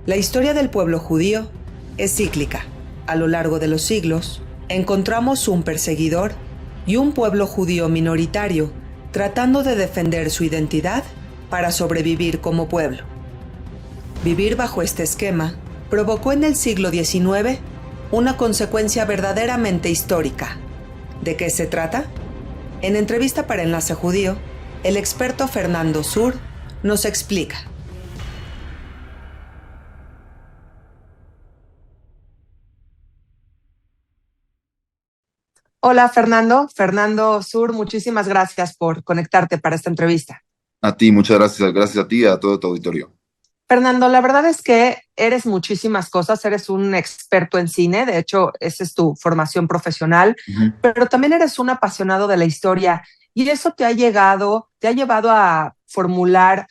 La historia del pueblo judío es cíclica. A lo largo de los siglos, encontramos un perseguidor y un pueblo judío minoritario tratando de defender su identidad para sobrevivir como pueblo. Vivir bajo este esquema provocó en el siglo XIX una consecuencia verdaderamente histórica. ¿De qué se trata? En entrevista para Enlace Judío, el experto Fernando Zur nos explica. Hola Fernando, Fernando Zur, muchísimas gracias por conectarte para esta entrevista. A ti, muchas gracias. Gracias a ti y a todo tu auditorio. Fernando, la verdad es que eres muchísimas cosas, eres un experto en cine, de hecho, esa es tu formación profesional, Ujú. pero también eres un apasionado de la historia y eso te ha llevado a formular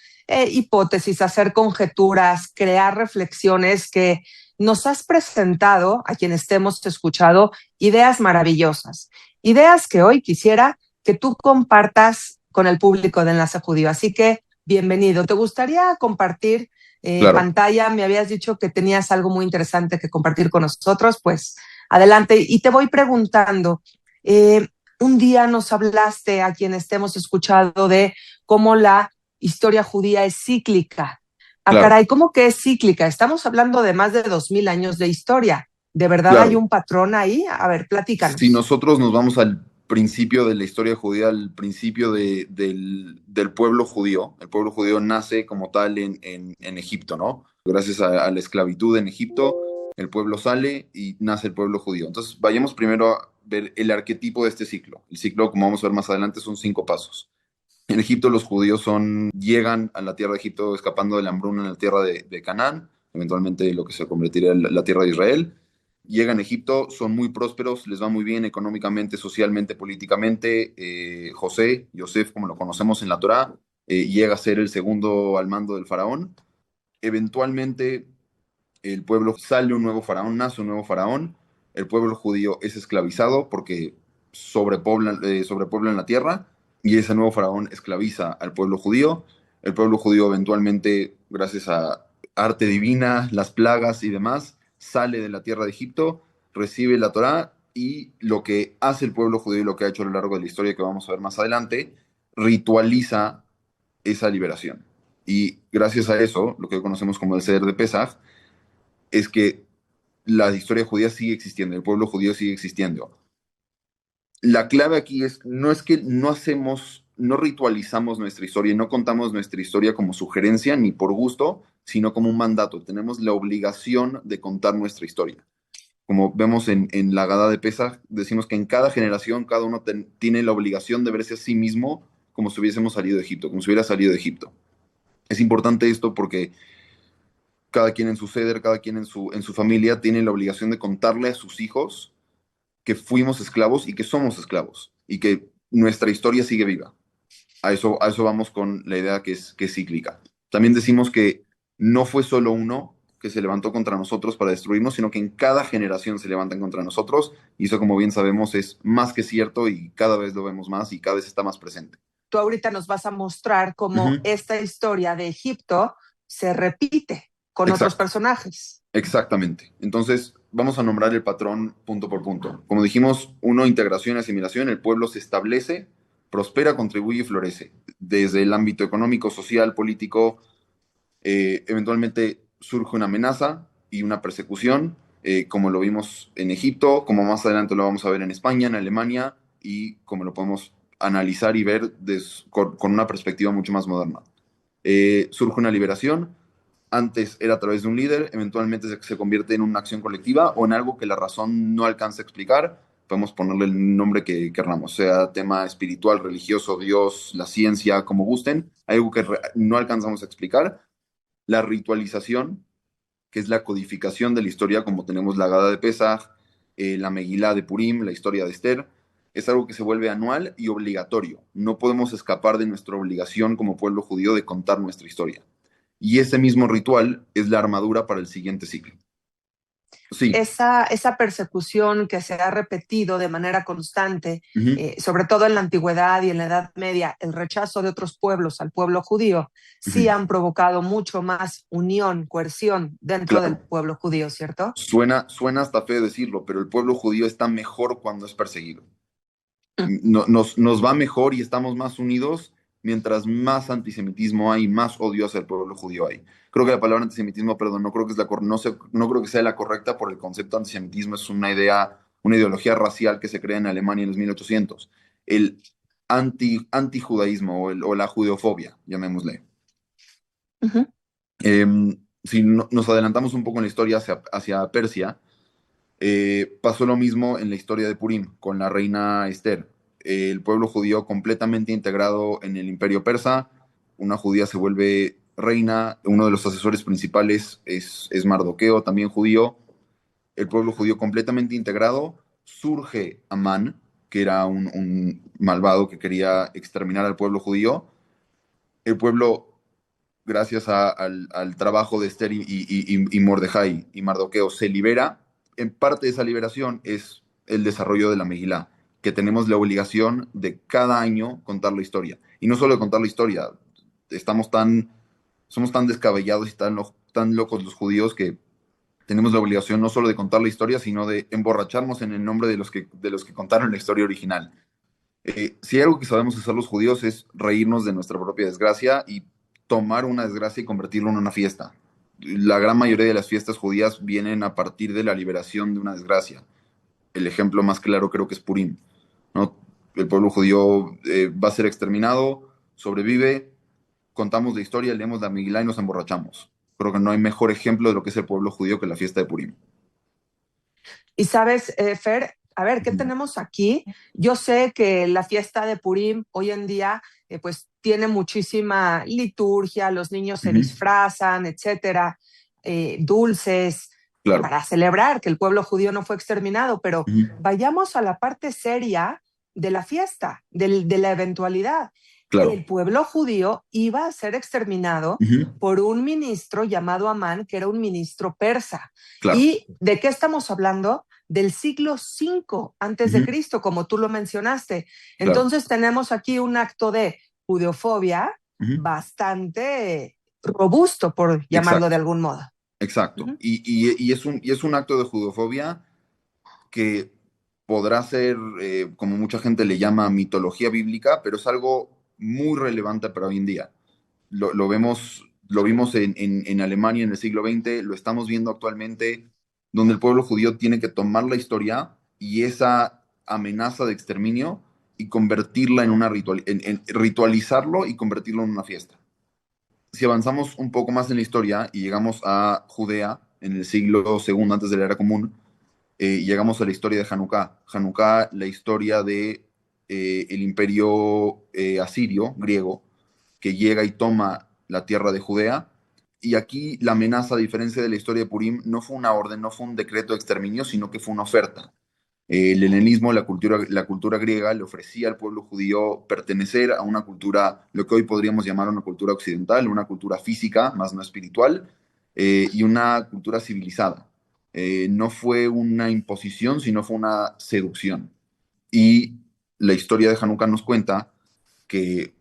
hipótesis, hacer conjeturas, crear reflexiones que nos has presentado a quienes te hemos escuchado, ideas maravillosas, ideas que hoy quisiera que tú compartas con el público de Enlace Judío. Así que, bienvenido. ¿Te gustaría compartir Claro, pantalla? Me habías dicho que tenías algo muy interesante que compartir con nosotros, pues adelante. Y te voy preguntando, eh, un día nos hablaste a quienes te hemos escuchado de cómo la historia judía es cíclica. Ah, claro, caray, ¿cómo que es cíclica? Estamos hablando de más de 2000 años de historia. ¿De verdad hay claro. un patrón ahí? A ver, Si platícanos. nosotros nos vamos al principio de la historia judía, al principio del pueblo judío nace como tal en Egipto, ¿no? Gracias a la esclavitud en Egipto, el pueblo sale y nace el pueblo judío. Entonces, vayamos primero a ver el arquetipo de este ciclo. El ciclo, como vamos a ver más adelante, son 5 pasos. En Egipto los judíos llegan a la tierra de Egipto escapando de la hambruna en la tierra de Canaán, eventualmente lo que se convertiría en la tierra de Israel. Llegan a Egipto, son muy prósperos, les va muy bien económicamente, socialmente, políticamente. Yosef, como lo conocemos en la Torá, llega a ser el segundo al mando del faraón. Eventualmente el pueblo sale un nuevo faraón, nace un nuevo faraón. El pueblo judío es esclavizado porque sobrepoblan la tierra y ese nuevo faraón esclaviza al pueblo judío. El pueblo judío eventualmente, gracias a arte divina, las plagas y demás, sale de la tierra de Egipto, recibe la Torá y lo que hace el pueblo judío y lo que ha hecho a lo largo de la historia que vamos a ver más adelante, ritualiza esa liberación. Y gracias a eso, lo que conocemos como el Seder de Pesaj, es que la historia judía sigue existiendo, el pueblo judío sigue existiendo. La clave aquí es que no ritualizamos nuestra historia y no contamos nuestra historia como sugerencia ni por gusto, sino como un mandato. Tenemos la obligación de contar nuestra historia. Como vemos en la Haggadah de Pesaj, decimos que en cada generación cada uno tiene la obligación de verse a sí mismo como si hubiésemos salido de Egipto, como si hubiera salido de Egipto. Es importante esto porque cada quien en su ceder, cada quien en su familia tiene la obligación de contarle a sus hijos que fuimos esclavos y que somos esclavos y que nuestra historia sigue viva. A eso vamos con la idea que es cíclica. También decimos que no fue solo uno que se levantó contra nosotros para destruirnos, sino que en cada generación se levantan contra nosotros y eso, como bien sabemos, es más que cierto y cada vez lo vemos más y cada vez está más presente. Tú ahorita nos vas a mostrar cómo Ujú. esta historia de Egipto se repite con otros Exacto. personajes. Exactamente. Entonces, vamos a nombrar el patrón punto por punto. Como dijimos, uno, integración y asimilación, el pueblo se establece, prospera, contribuye y florece. Desde el ámbito económico, social, político, eventualmente surge una amenaza y una persecución, como lo vimos en Egipto, como más adelante lo vamos a ver en España, en Alemania, y como lo podemos analizar y ver con una perspectiva mucho más moderna. Surge una liberación. Antes era a través de un líder, eventualmente se convierte en una acción colectiva o en algo que la razón no alcanza a explicar. Podemos ponerle el nombre que queramos, sea tema espiritual, religioso, Dios, la ciencia, como gusten, algo que no alcanzamos a explicar. La ritualización, que es la codificación de la historia, como tenemos la Gada de Pesaj, la Megilá de Purim, la historia de Esther, es algo que se vuelve anual y obligatorio. No podemos escapar de nuestra obligación como pueblo judío de contar nuestra historia. Y ese mismo ritual es la armadura para el siguiente ciclo. Sí. esa persecución que se ha repetido de manera constante, Ujú, sobre todo en la antigüedad y en la Edad Media, el rechazo de otros pueblos al pueblo judío, sí ujú. han provocado mucho más unión, coerción dentro del Claro. pueblo judío, ¿cierto? Suena hasta feo decirlo, pero el pueblo judío está mejor cuando es perseguido. Mm. Nos va mejor y estamos más unidos mientras más antisemitismo hay, más odio hacia el pueblo judío hay. Creo que la palabra antisemitismo, perdón, no creo que, no creo que sea la correcta por el concepto antisemitismo, es una idea, una ideología racial que se crea en Alemania en los 1800. El antijudaísmo o la judeofobia, llamémosle. Ujú. Eh, si nos adelantamos un poco en la historia hacia Persia, pasó lo mismo en la historia de Purim con la reina Esther. El pueblo judío completamente integrado en el imperio persa, una judía se vuelve reina, uno de los asesores principales es Mardoqueo, también judío. El pueblo judío completamente integrado, surge Amán, que era un malvado que quería exterminar al pueblo judío. El pueblo, gracias al trabajo de Esther y Mordejai y Mardoqueo, se libera. En parte de esa liberación es el desarrollo de la Megilá, que tenemos la obligación de cada año contar la historia. Y no solo de contar la historia, estamos somos tan descabellados y tan locos los judíos que tenemos la obligación no solo de contar la historia, sino de emborracharnos en el nombre de los que contaron la historia original. Si hay algo que sabemos hacer los judíos es reírnos de nuestra propia desgracia y tomar una desgracia y convertirlo en una fiesta. La gran mayoría de las fiestas judías vienen a partir de la liberación de una desgracia. El ejemplo más claro creo que es Purim, ¿no? El pueblo judío va a ser exterminado, sobrevive, contamos la historia, leemos la Megilá y nos emborrachamos. Creo que no hay mejor ejemplo de lo que es el pueblo judío que la fiesta de Purim. Y sabes, Fer, a ver, ¿qué Ujú, tenemos aquí? Yo sé que la fiesta de Purim hoy en día, pues tiene muchísima liturgia, los niños se ujú, disfrazan, etcétera, dulces, claro. para celebrar que el pueblo judío no fue exterminado, pero Ujú, vayamos a la parte seria de la fiesta, de la eventualidad. claro. El pueblo judío iba a ser exterminado Ujú, por un ministro llamado Amán, que era un ministro persa. claro. ¿Y de qué estamos hablando? Del siglo V antes de Ujú, Cristo, como tú lo mencionaste. claro. Entonces tenemos aquí un acto de judeofobia Ujú, bastante robusto, por llamarlo de exacto. algún modo. Exacto. Uh-huh. Y es un acto de judofobia que podrá ser, como mucha gente le llama, mitología bíblica, pero es algo muy relevante para hoy en día. Lo vimos en Alemania en el siglo XX, lo estamos viendo actualmente, donde el pueblo judío tiene que tomar la historia y esa amenaza de exterminio y convertirla en una ritualizarlo y convertirlo en una fiesta. Si avanzamos un poco más en la historia y llegamos a Judea en el siglo segundo antes de la era común, y llegamos a la historia de Hanukkah. Hanukkah, la historia de el imperio asirio, griego, que llega y toma la tierra de Judea. Y aquí la amenaza, a diferencia de la historia de Purim, no fue una orden, no fue un decreto de exterminio, sino que fue una oferta. El helenismo, la cultura griega, le ofrecía al pueblo judío pertenecer a una cultura, lo que hoy podríamos llamar una cultura occidental, una cultura física, más no espiritual, y una cultura civilizada. No fue una imposición, sino fue una seducción. Y la historia de Hanukkah nos cuenta que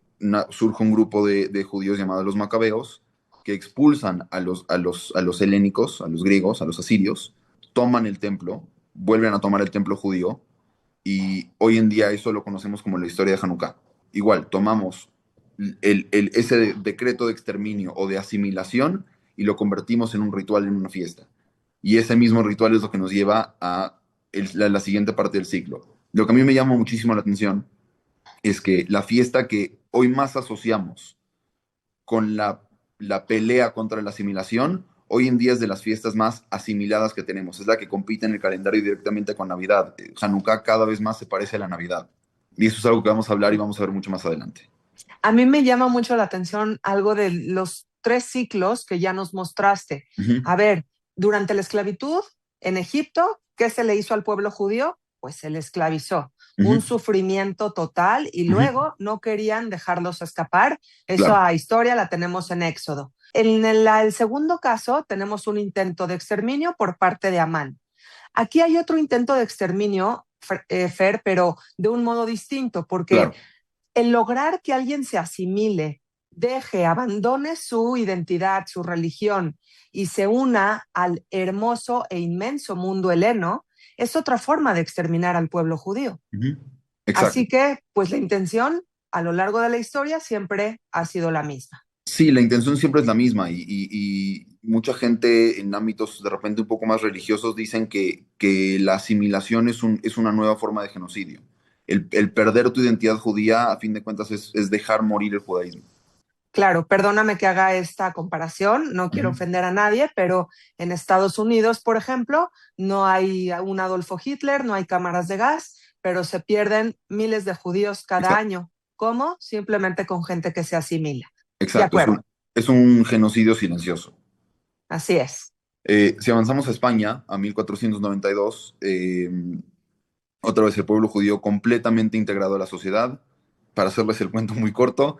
surge un grupo de judíos llamados los macabeos que expulsan a los helénicos, a los griegos, a los asirios, toman el templo, vuelven a tomar el templo judío y hoy en día eso lo conocemos como la historia de Hanukkah. Igual, tomamos ese decreto de exterminio o de asimilación y lo convertimos en un ritual, en una fiesta. Y ese mismo ritual es lo que nos lleva a la siguiente parte del ciclo. Lo que a mí me llama muchísimo la atención es que la fiesta que hoy más asociamos con la pelea contra la asimilación, hoy en día es de las fiestas más asimiladas que tenemos. Es la que compite en el calendario directamente con Navidad. Hanukkah cada vez más se parece a la Navidad. Y eso es algo que vamos a hablar y vamos a ver mucho más adelante. A mí me llama mucho la atención algo de los tres ciclos que ya nos mostraste. Ujú, A ver, durante la esclavitud en Egipto, ¿qué se le hizo al pueblo judío? Pues se le esclavizó. un Ujú. sufrimiento total y Ujú. luego no querían dejarlos escapar. Claro, Esa historia la tenemos en Éxodo. En el segundo caso tenemos un intento de exterminio por parte de Amán. Aquí hay otro intento de exterminio, Fer, pero de un modo distinto, porque claro. el lograr que alguien se asimile, deje, abandone su identidad, su religión y se una al hermoso e inmenso mundo heleno, es otra forma de exterminar al pueblo judío. Ujú. Exacto. Así que, pues la intención a lo largo de la historia siempre ha sido la misma. Sí, la intención siempre es la misma y mucha gente en ámbitos de repente un poco más religiosos dicen que la asimilación es una nueva forma de genocidio. El perder tu identidad judía, a fin de cuentas, es dejar morir el judaísmo. Claro, perdóname que haga esta comparación, no quiero Ujú. ofender a nadie, pero en Estados Unidos, por ejemplo, no hay un Adolfo Hitler, no hay cámaras de gas, pero se pierden miles de judíos cada Exacto, año. ¿Cómo? Simplemente con gente que se asimila. De exacto, acuerdo, es un genocidio silencioso. así es. Si avanzamos a España, a 1492, otra vez el pueblo judío completamente integrado a la sociedad. Para hacerles el cuento muy corto,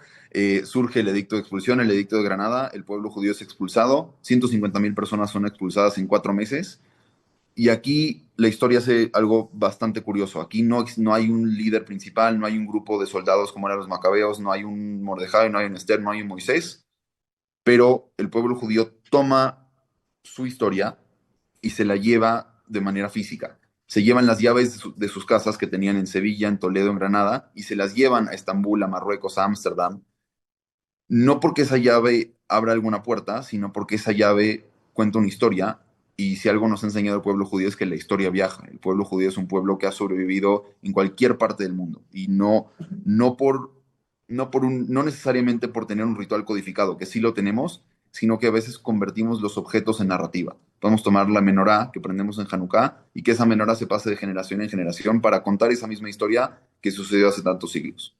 surge el edicto de expulsión, el edicto de Granada, el pueblo judío es expulsado, 150.000 personas son expulsadas en 4 meses, y aquí la historia hace algo bastante curioso. Aquí no hay un líder principal, no hay un grupo de soldados como eran los macabeos, no hay un Mordejai, no hay un Esther, no hay un Moisés, pero el pueblo judío toma su historia y se la lleva de manera física. Se llevan las llaves de sus casas que tenían en Sevilla, en Toledo, en Granada, y se las llevan a Estambul, a Marruecos, a Ámsterdam, no porque esa llave abra alguna puerta, sino porque esa llave cuenta una historia. Y si algo nos ha enseñado el pueblo judío es que la historia viaja. El pueblo judío es un pueblo que ha sobrevivido en cualquier parte del mundo. Y no por, no necesariamente por tener un ritual codificado, que sí lo tenemos, sino que a veces convertimos los objetos en narrativa. Podemos tomar la menorá que prendemos en Hanukkah y que esa menorá se pase de generación en generación para contar esa misma historia que sucedió hace tantos siglos.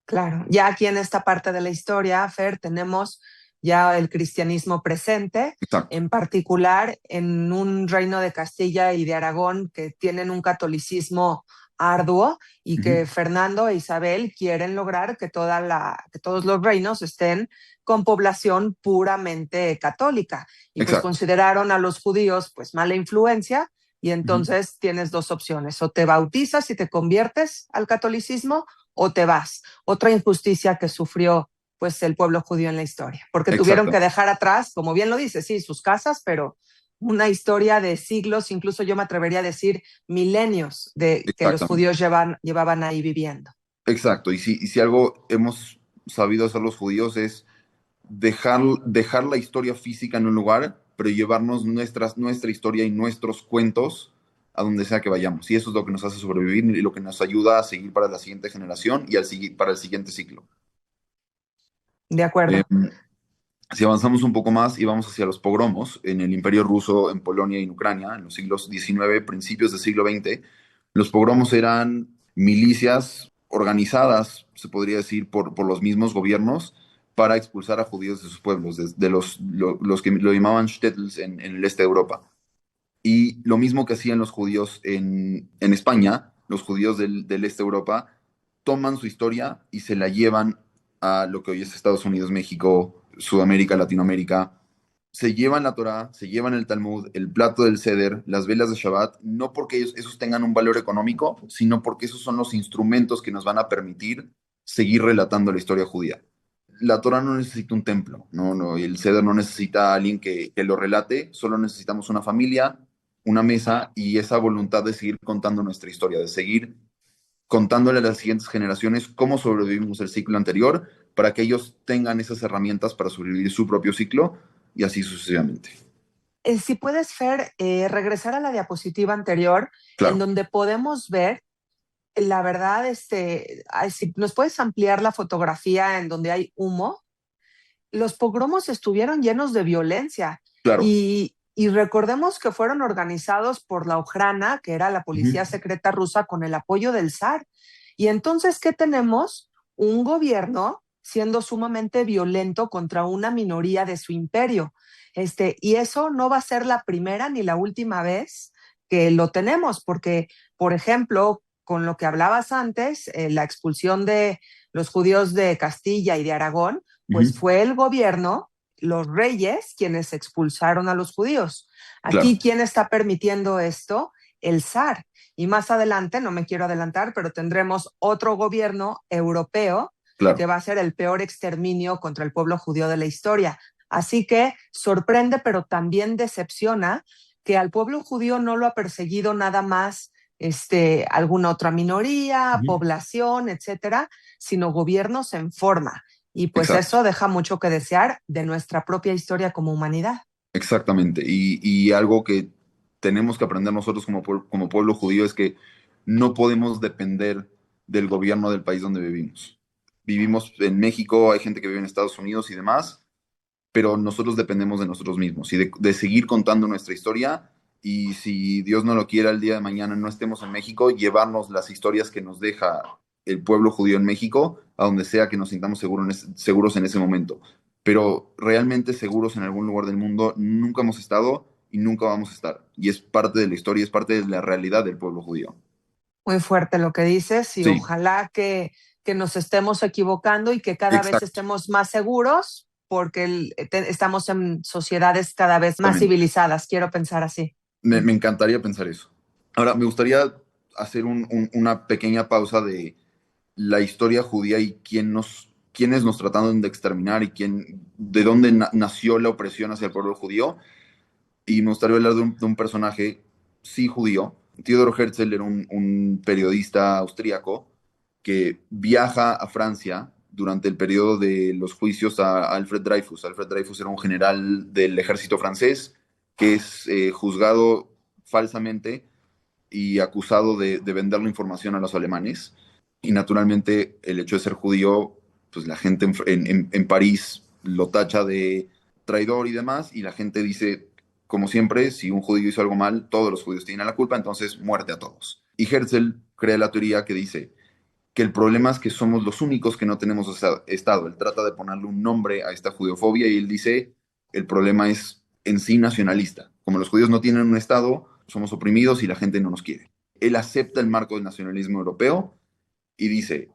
Claro, ya aquí en esta parte de la historia, Fer, tenemos ya el cristianismo presente, Exacto. en particular en un reino de Castilla y de Aragón que tienen un catolicismo arduo y que Ujú. Fernando e Isabel quieren lograr que todos los reinos estén con población puramente católica. Y pues Exacto. consideraron a los judíos pues mala influencia y Ujú. entonces tienes dos opciones, o te bautizas y te conviertes al catolicismo o te vas. Otra injusticia que sufrió pues el pueblo judío en la historia, porque tuvieron Exacto. que dejar atrás, como bien lo dice, sí, sus casas, pero una historia de siglos, incluso yo me atrevería a decir milenios de que los Exactamente. judíos llevaban ahí viviendo. Exacto. Y si algo hemos sabido hacer los judíos es dejar la historia física en un lugar, pero llevarnos nuestra historia y nuestros cuentos a donde sea que vayamos. Y eso es lo que nos hace sobrevivir y lo que nos ayuda a seguir para la siguiente generación y para el siguiente ciclo. De Eh, acuerdo. si avanzamos un poco más y vamos hacia los pogromos en el Imperio Ruso, en Polonia y en Ucrania, en los siglos XIX, principios del siglo XX, los pogromos eran milicias organizadas, se podría decir, por los mismos gobiernos para expulsar a judíos de sus pueblos, de los que lo llamaban shtetls en el este de Europa. Y lo mismo que hacían los judíos en España, los judíos del este de Europa, toman su historia y se la llevan a lo que hoy es Estados Unidos, México, Sudamérica, Latinoamérica. Se llevan la Torá, se llevan el Talmud, el plato del Seder, las velas de Shabbat, no porque esos tengan un valor económico, sino porque esos son los instrumentos que nos van a permitir seguir relatando la historia judía. La Torah no necesita un templo, no, y el Seder no necesita a alguien que lo relate, solo necesitamos una familia, una mesa y esa voluntad de seguir contando nuestra historia, de seguir contándole a las siguientes generaciones cómo sobrevivimos el ciclo anterior para que ellos tengan esas herramientas para sobrevivir su propio ciclo y así sucesivamente. Si puedes, Fer, regresar a la diapositiva anterior, en Claro. donde podemos ver, la verdad, si nos puedes ampliar la fotografía en donde hay humo. Los pogromos estuvieron llenos de violencia Claro. y recordemos que fueron organizados por la Ojrana, que era la Ujú. policía secreta rusa, con el apoyo del zar. Y entonces, ¿qué tenemos? Un gobierno siendo sumamente violento contra una minoría de su imperio. Y eso no va a ser la primera ni la última vez que lo tenemos, porque, por ejemplo, con lo que hablabas antes, la expulsión de los judíos de Castilla y de Aragón, pues Ujú. fue el gobierno, los reyes, quienes expulsaron a los judíos. Claro, Aquí, ¿quién está permitiendo esto? El zar. Y más adelante, no me quiero adelantar, pero tendremos otro gobierno europeo que claro. va a ser el peor exterminio contra el pueblo judío de la historia. Así que sorprende, pero también decepciona que al pueblo judío no lo ha perseguido nada más alguna otra minoría, Ujú. población, etcétera, sino gobiernos en forma. Y pues Exacto, eso deja mucho que desear de nuestra propia historia como humanidad. exactamente. Y algo que tenemos que aprender nosotros como pueblo judío es que no podemos depender del gobierno del país donde vivimos. Vivimos en México, hay gente que vive en Estados Unidos y demás, pero nosotros dependemos de nosotros mismos y de seguir contando nuestra historia. Y si Dios no lo quiera, el día de mañana no estemos en México, llevarnos las historias que nos deja el pueblo judío en México a donde sea que nos sintamos seguros en ese momento. Pero realmente seguros en algún lugar del mundo nunca hemos estado y nunca vamos a estar. Y es parte de la historia, es parte de la realidad del pueblo judío. Muy fuerte lo que dices y Sí, ojalá que nos estemos equivocando y que cada vez exactamente. estemos más seguros porque estamos en sociedades cada vez más civilizadas, quiero pensar así. Me encantaría pensar eso. Ahora, me gustaría hacer una pequeña pausa de la historia judía y quiénes nos trataron de exterminar y de dónde nació la opresión hacia el pueblo judío. Y me gustaría hablar de un personaje, sí judío. Theodor Herzl era un periodista austríaco que viaja a Francia durante el periodo de los juicios a Alfred Dreyfus. Alfred Dreyfus era un general del ejército francés que es juzgado falsamente y acusado de vender la información a los alemanes. Y naturalmente el hecho de ser judío, pues la gente en París lo tacha de traidor y demás, y la gente dice, como siempre, si un judío hizo algo mal, todos los judíos tienen la culpa, entonces muerte a todos. Y Herzl crea la teoría que dice que el problema es que somos los únicos que no tenemos Estado. Él trata de ponerle un nombre a esta judeofobia y él dice, el problema es en sí nacionalista. Como los judíos no tienen un Estado, somos oprimidos y la gente no nos quiere. Él acepta el marco del nacionalismo europeo y dice,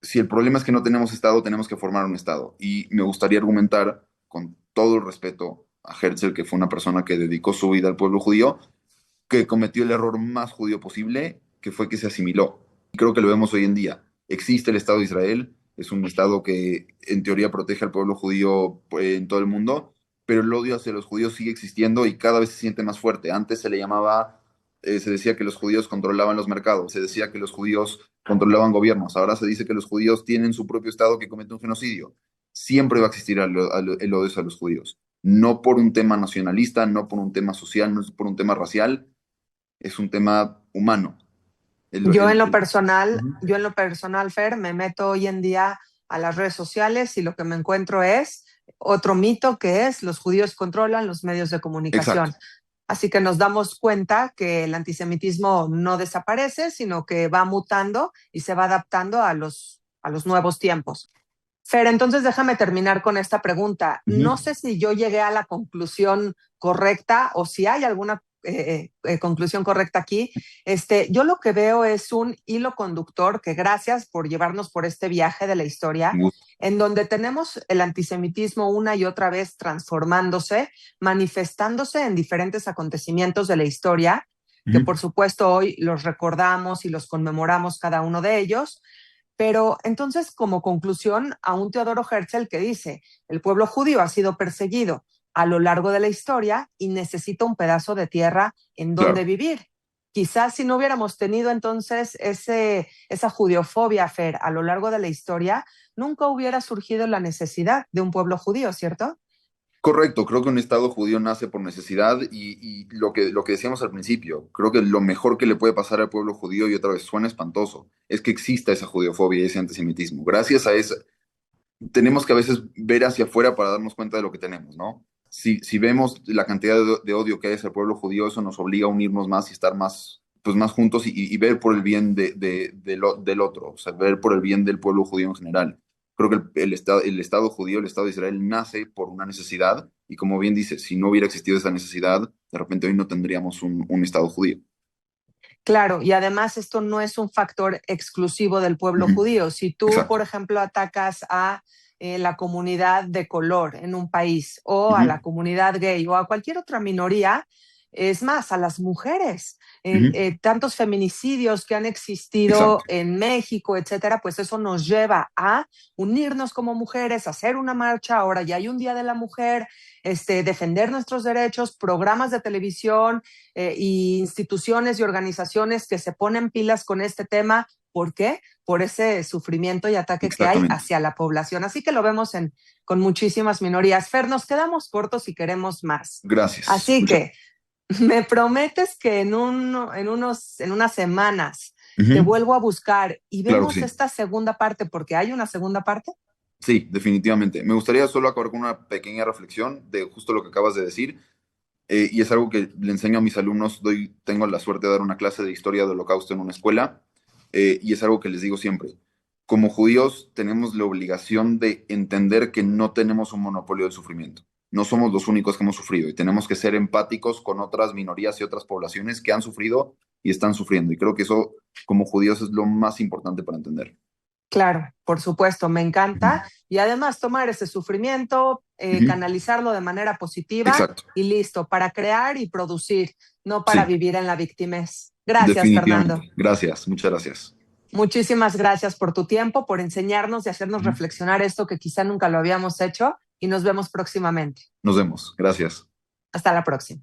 si el problema es que no tenemos Estado, tenemos que formar un Estado. Y me gustaría argumentar, con todo el respeto a Herzl, que fue una persona que dedicó su vida al pueblo judío, que cometió el error más judío posible, que fue que se asimiló. Y creo que lo vemos hoy en día. Existe el Estado de Israel, es un Estado que en teoría protege al pueblo judío en todo el mundo, pero el odio hacia los judíos sigue existiendo y cada vez se siente más fuerte. Antes se le llamaba, se decía que los judíos controlaban los mercados, se decía que los judíos controlaban gobiernos, ahora se dice que los judíos tienen su propio Estado que comete un genocidio. Siempre va a existir el odio hacia los judíos. No por un tema nacionalista, no por un tema social, no por un tema racial, es un tema humano. El, Yo el- en lo el- personal, Ujú. yo en lo personal, Fer, me meto hoy en día a las redes sociales y lo que me encuentro es otro mito que es los judíos controlan los medios de Exacto, comunicación. Así que nos damos cuenta que el antisemitismo no desaparece, sino que va mutando y se va adaptando a los nuevos tiempos. Fer, entonces déjame terminar con esta pregunta. ujú. No sé si yo llegué a la conclusión correcta o si hay alguna conclusión correcta aquí. Yo lo que veo es un hilo conductor que gracias por llevarnos por este viaje de la historia, en donde tenemos el antisemitismo una y otra vez transformándose, manifestándose en diferentes acontecimientos de la historia, que Ujú. por supuesto hoy los recordamos y los conmemoramos cada uno de ellos, pero entonces, como conclusión, a un Teodoro Herzl que dice, el pueblo judío ha sido perseguido a lo largo de la historia y necesita un pedazo de tierra en donde Claro. vivir. Quizás si no hubiéramos tenido entonces esa judiofobia, Fer, a lo largo de la historia, nunca hubiera surgido la necesidad de un pueblo judío, ¿cierto? Correcto, creo que un Estado judío nace por necesidad y lo que decíamos al principio, creo que lo mejor que le puede pasar al pueblo judío, y otra vez suena espantoso, es que exista esa judeofobia y ese antisemitismo. Gracias a eso, tenemos que a veces ver hacia afuera para darnos cuenta de lo que tenemos, ¿no? Si vemos la cantidad de odio que hay hacia el pueblo judío, eso nos obliga a unirnos más y estar más, pues más juntos y ver por el bien del otro, o sea, ver por el bien del pueblo judío en general. Creo que el Estado judío, el Estado de Israel, nace por una necesidad y como bien dice, si no hubiera existido esa necesidad, de repente hoy no tendríamos un Estado judío. Claro, y además esto no es un factor exclusivo del pueblo Ujú. judío. Si tú, por Exacto. ejemplo, atacas a la comunidad de color en un país o a Ujú. la comunidad gay o a cualquier otra minoría, es más, a las mujeres, Ujú. tantos feminicidios que han existido Exacto. en México, etcétera, pues eso nos lleva a unirnos como mujeres, hacer una marcha. Ahora ya hay un Día de la Mujer, defender nuestros derechos, programas de televisión y instituciones y organizaciones que se ponen pilas con este tema. ¿Por qué? Por ese sufrimiento y ataque que hay Exactamente. hacia la población. Así que lo vemos con muchísimas minorías. Fer, nos quedamos cortos y queremos más. Gracias. Así Muchas que me prometes que en unas semanas te Ujú. vuelvo a buscar y Claro que vemos sí. esta segunda parte, porque hay una segunda parte. Sí, definitivamente. Me gustaría solo acabar con una pequeña reflexión de justo lo que acabas de decir. Y es algo que le enseño a mis alumnos. Tengo la suerte de dar una clase de historia del Holocausto en una escuela, y es algo que les digo siempre. Como judíos tenemos la obligación de entender que no tenemos un monopolio del sufrimiento. No somos los únicos que hemos sufrido y tenemos que ser empáticos con otras minorías y otras poblaciones que han sufrido y están sufriendo. Y creo que eso, como judíos, es lo más importante para entender. Claro, por supuesto, me Ujú. encanta. Y además tomar ese sufrimiento, Ujú. canalizarlo de manera positiva Exacto. y listo, para crear y producir, no para Sí, vivir en la victimez. Gracias, Fernando. definitivamente. Gracias, muchas gracias. Muchísimas gracias por tu tiempo, por enseñarnos y hacernos Ujú. reflexionar esto que quizá nunca lo habíamos hecho y nos vemos próximamente. Nos vemos. Gracias. Hasta la próxima.